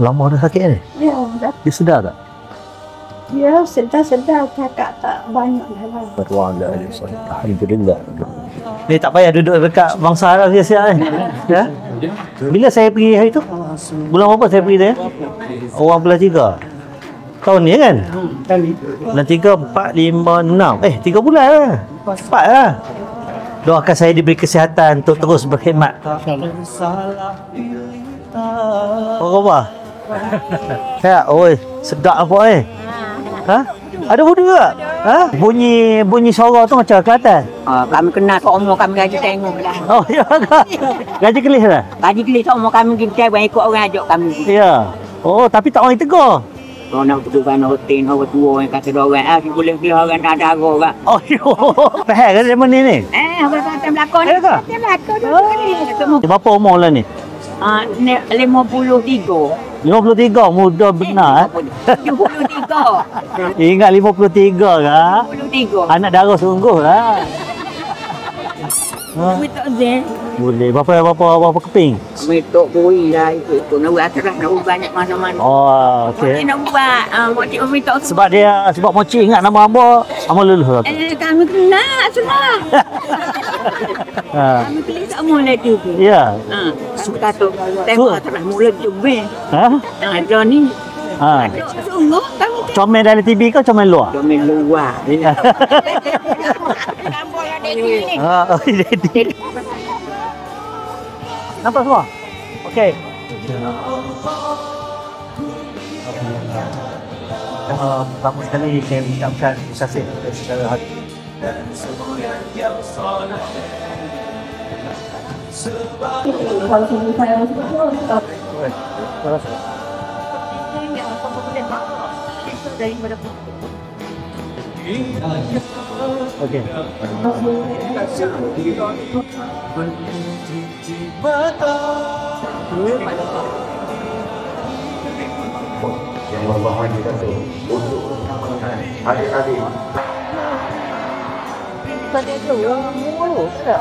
Lama dah sakit ni? Ya, dah. Dia sedar tak? Ya, sedar-sedar cakap tak banyak dah lah. Alhamdulillah. Ni tak payah duduk dekat bangsa Arab siap-siap ni. Ya? Bila saya pergi hari tu? Bulan berapa saya pergi tu ya? Orang belah 3. Tahun ni kan? Bulan 3, 4, 5, 6. 3 bulan lah. 4 lah. Doakan saya diberi kesihatan untuk terus berkhidmat. Oh, apa? Saya, oi, sedap apa ni? Ha? Ada bunyi tak? Ha? Bunyi suara tu macam Kelantan. Kami kenal kat umur kami gaji tengok lah. Oh, ya ke? Gaji kelis lah? Gaji kelis kat umur kami kita ikut orang ajak kami. Ya. Oh, tapi tak orang tegur. Orang nak tukar hotel, orang tua yang kata orang, boleh pilih orang tak ada agak kak. Oh, yo. Faham ke dia mana ni? Orang kata berlakon. Ya ke? Kata berlakon dulu. Berapa umur lah ni? 53. 53, muda benar. 53. Ingat 53 kah? 53. Anak darah sungguh lah. Kami tak zen. Boleh. Berapa keping? Kami tak bui lah ikut. Nak buat atas nak buat banyak mana-mana. Oh, okey. Nak buat. Motik kami tak. Sebab moci ingat nama hamba, hamba luluh. Kami kenal senang. Kami pilih tak mula tu. Ya. Aku kata, tengok atas mula jumpa. Ha? Ada ni. Ha. Sungguh kami Comel dalam TV ke comel luar? comel luar. Oh, jadi. Nampak semua? Okey. Pertama sekali saya ucapkan terima kasih secara hati. Okey. Yang bahan kita tu untuk adik-adik. Tadi tu mulu tak?